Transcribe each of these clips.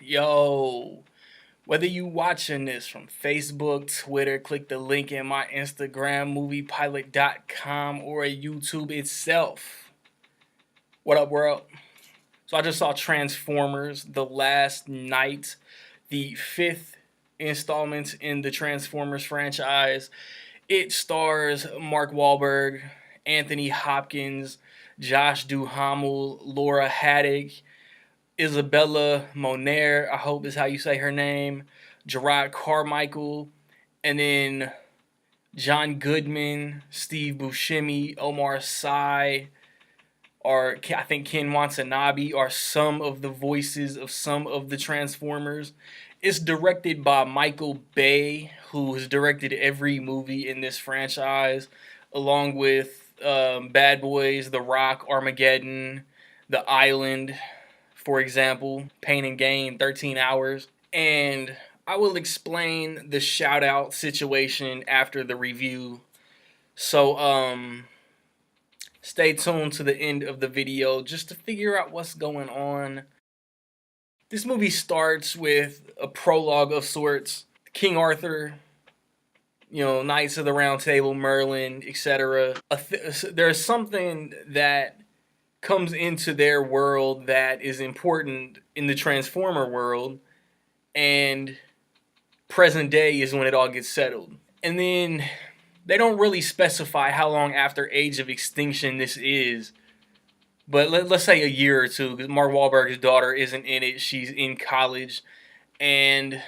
Yo, whether you watching this from Facebook, Twitter, click the link in my Instagram, moviepilot.com, or YouTube itself. What up, world? So I just saw Transformers The Last Night, the fifth installment in the Transformers franchise. It stars Mark Wahlberg, Anthony Hopkins, Josh Duhamel, Laura Haddock, Isabella Moner, I hope is how you say her name, Gerard Carmichael, and then John Goodman, Steve Buscemi, Omar Sy, or I think Ken Watanabe are some of the voices of some of the Transformers. It's directed by Michael Bay, who has directed every movie in this franchise, along with Bad Boys, The Rock, Armageddon, The Island, for example, Pain and Gain, 13 Hours. And I will explain the shout out situation after the review. So, stay tuned to the end of the video just to figure out what's going on. This movie starts with a prologue of sorts. King Arthur, Knights of the Round Table, Merlin, etc. There's something that comes into their world that is important in the Transformer world, and present day is when it all gets settled. And then they don't really specify how long after Age of Extinction this is, but let's say a year or two, because Mark Wahlberg's daughter isn't in it. She's in college, and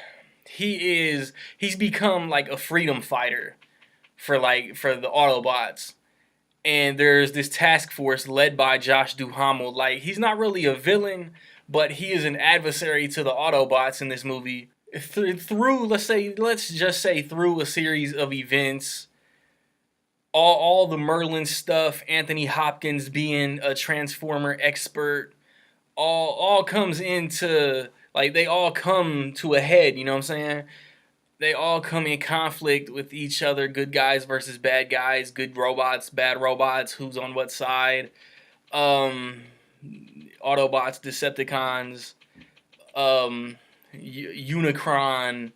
he's become like a freedom fighter for the Autobots. And there's this task force led by Josh Duhamel. Like, he's not really a villain, but he is an adversary to the Autobots in this movie. Through let's just say through a series of events, all the Merlin stuff, Anthony Hopkins being a Transformer expert, all comes into, like, they all come to a head, you know what I'm saying? They all come in conflict with each other, good guys versus bad guys, good robots, bad robots, who's on what side. Um Autobots, Decepticons, Unicron,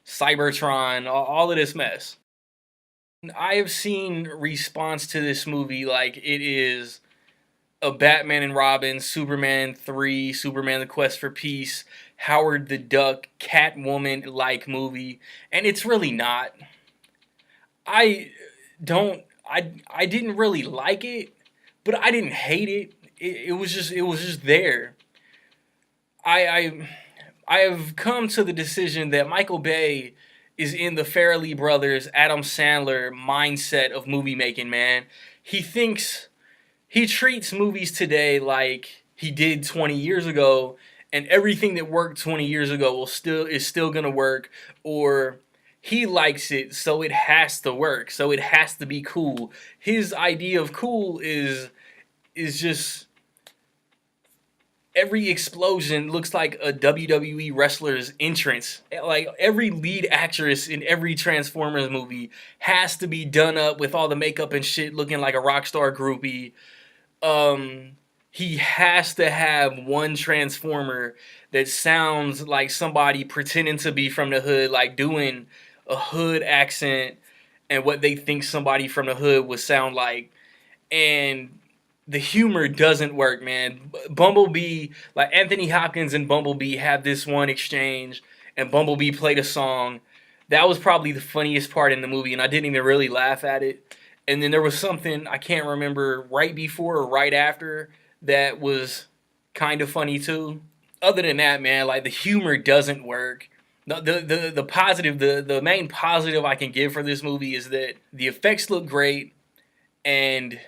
Cybertron, all of this mess. I have seen response to this movie like it is a Batman and Robin, Superman 3, Superman the Quest for Peace, Howard the Duck, Catwoman like movie, and it's really not. I I didn't really like it, but I didn't hate it. It was just there. I I have come to the decision that Michael Bay is in the Farrelly brothers, Adam Sandler mindset of movie making, man. He thinks he treats movies today like he did 20 years ago, and everything that worked 20 years ago is still going to work, or he likes it so it has to work, so it has to be cool. His idea of cool is just every explosion looks like a WWE wrestler's entrance. Like, every lead actress in every Transformers movie has to be done up with all the makeup and shit, looking like a rock star groupie. He has to have one Transformer that sounds like somebody pretending to be from the hood, like doing a hood accent and what they think somebody from the hood would sound like. And the humor doesn't work, man. Bumblebee, like Anthony Hopkins and Bumblebee have this one exchange, and Bumblebee played a song. That was probably the funniest part in the movie, and I didn't even really laugh at it. And then there was something I can't remember right before or right after that was kind of funny too. Other than that, man, like, the humor doesn't work. The positive, the main positive I can give for this movie is that the effects look great, and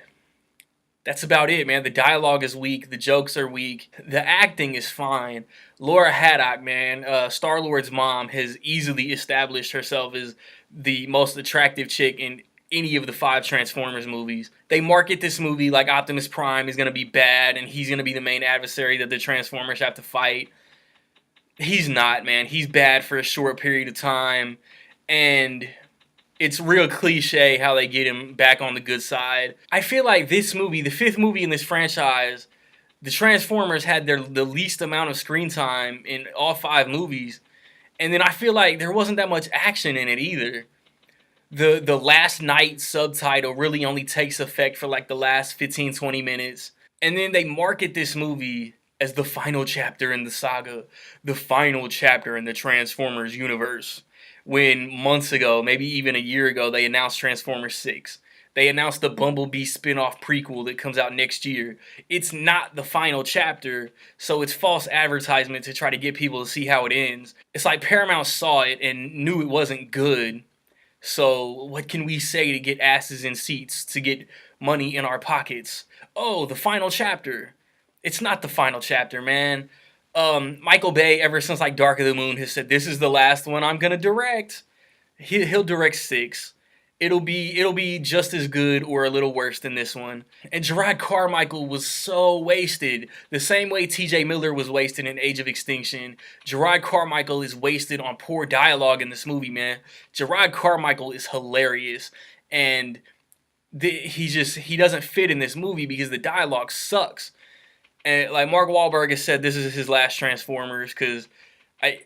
that's about it, man. The dialogue is weak. The jokes are weak. The acting is fine. Laura Haddock, man, Star Lord's mom, has easily established herself as the most attractive chick in any of the five Transformers movies. They market this movie like Optimus Prime is going to be bad and he's going to be the main adversary that the Transformers have to fight. He's not, man. He's bad for a short period of time, and it's real cliche how they get him back on the good side. I feel like this movie, the fifth movie in this franchise, The Transformers had the least amount of screen time in all 5 movies, and then I feel like there wasn't that much action in it either. The last night subtitle really only takes effect for like the last 15-20 minutes, and then they market this movie as the final chapter in the saga, the final chapter in the Transformers universe, when months ago, maybe even a year ago, they announced Transformers 6. They announced the Bumblebee spin-off prequel that comes out next year. It's not the final chapter, so it's false advertisement to try to get people to see how it ends. It's like Paramount saw it and knew it wasn't good, so what can we say to get asses in seats, to get money in our pockets? Oh, the final chapter. It's not the final chapter, man. Michael Bay, ever since like Dark of the Moon, has said this is the last one I'm gonna direct. He'll direct 6. It'll be just as good or a little worse than this one. And Gerard Carmichael was so wasted. The same way T.J. Miller was wasted in Age of Extinction. Gerard Carmichael is wasted on poor dialogue in this movie, man. Gerard Carmichael is hilarious, and he doesn't fit in this movie because the dialogue sucks. And like Mark Wahlberg has said, this is his last Transformers because I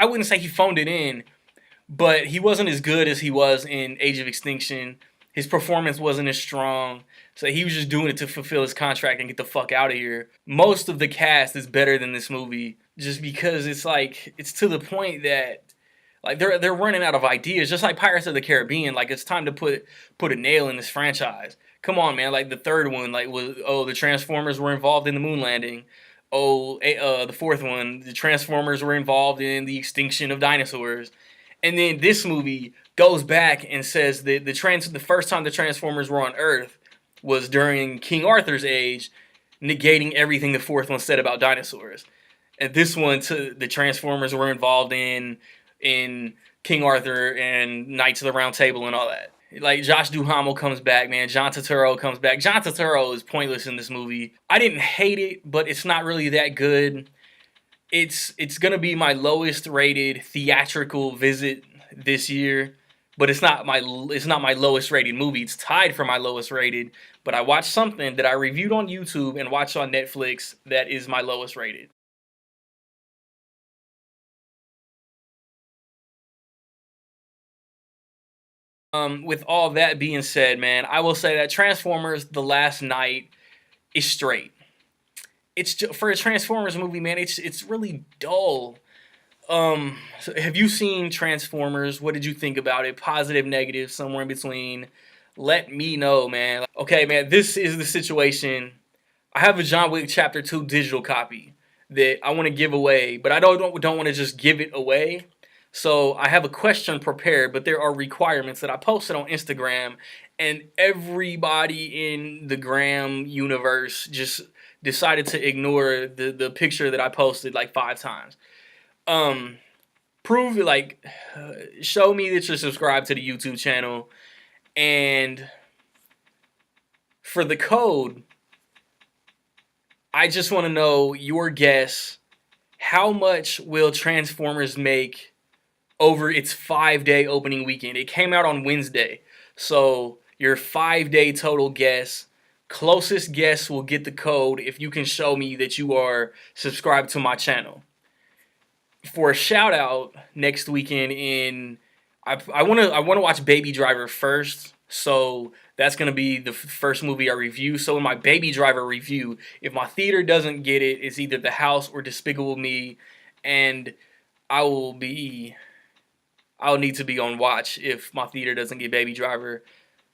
wouldn't say he phoned it in, but he wasn't as good as he was in Age of Extinction. His performance wasn't as strong, so he was just doing it to fulfill his contract and get the fuck out of here. Most of the cast is better than this movie, just because it's to the point that like they're running out of ideas, just like Pirates of the Caribbean. Like it's time to put a nail in this franchise. Come on, man! Like the third one, the Transformers were involved in the moon landing. The fourth one, the Transformers were involved in the extinction of dinosaurs. And then this movie goes back and says that the first time the Transformers were on Earth was during King Arthur's age, negating everything the fourth one said about dinosaurs. And this one, the Transformers were involved in King Arthur and Knights of the Round Table and all that. Like Josh Duhamel comes back, man. John Turturro comes back. John Turturro is pointless in this movie. I didn't hate it, but it's not really that good. It's gonna be my lowest rated theatrical visit this year, but it's not my lowest rated movie. It's tied for my lowest rated, but I watched something that I reviewed on YouTube and watched on Netflix that is my lowest rated. With all that being said, man, I will say that Transformers: The Last Night is straight. It's just, for a Transformers movie, man. It's really dull. So have you seen Transformers? What did you think about it? Positive, negative, somewhere in between. Let me know, man. Okay, man, this is the situation. I have a John Wick Chapter 2 digital copy that I want to give away, but I don't want to just give it away. So I have a question prepared, but there are requirements that I posted on Instagram, and everybody in the Gram universe just decided to ignore the picture that I posted like 5 times. Um, prove like show me that you're subscribed to the YouTube channel, and for the code, I just want to know your guess. How much will Transformers make over its 5-day opening weekend? It came out on Wednesday, so your 5-day total guess. Closest guess will get the code if you can show me that you are subscribed to my channel. For a shout out next weekend I want to watch Baby Driver first, so that's going to be the first movie I review. So in my Baby Driver review, if my theater doesn't get it, it's either The House or Despicable Me, and I'll need to be on watch if my theater doesn't get Baby Driver.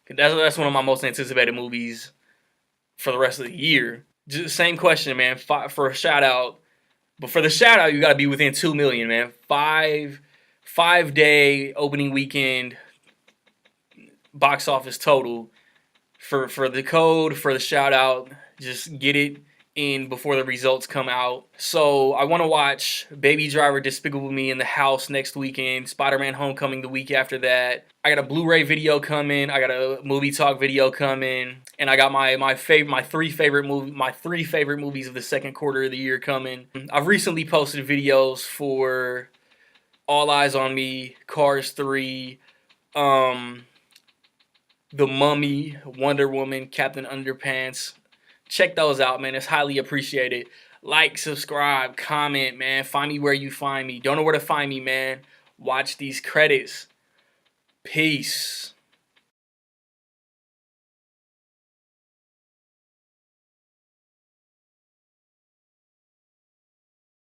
That's one of my most anticipated movies for the rest of the year. Just same question, man. For a shout out, but for the shout out, you got to be within 2 million, man. 5-day opening weekend box office total for the code, for the shout out. Just get it in before the results come out. So I want to watch Baby Driver, Despicable Me, in The House next weekend. Spider-Man: Homecoming the week after that. I got a Blu-ray video coming. I got a movie talk video coming, and I got my three favorite movies of the second quarter of the year coming. I've recently posted videos for All Eyes on Me, Cars 3, The Mummy, Wonder Woman, Captain Underpants, Check those out, man. It's highly appreciated. Like, subscribe, comment, man. Find me where you find me. Don't know where to find me, man. Watch these credits. Peace.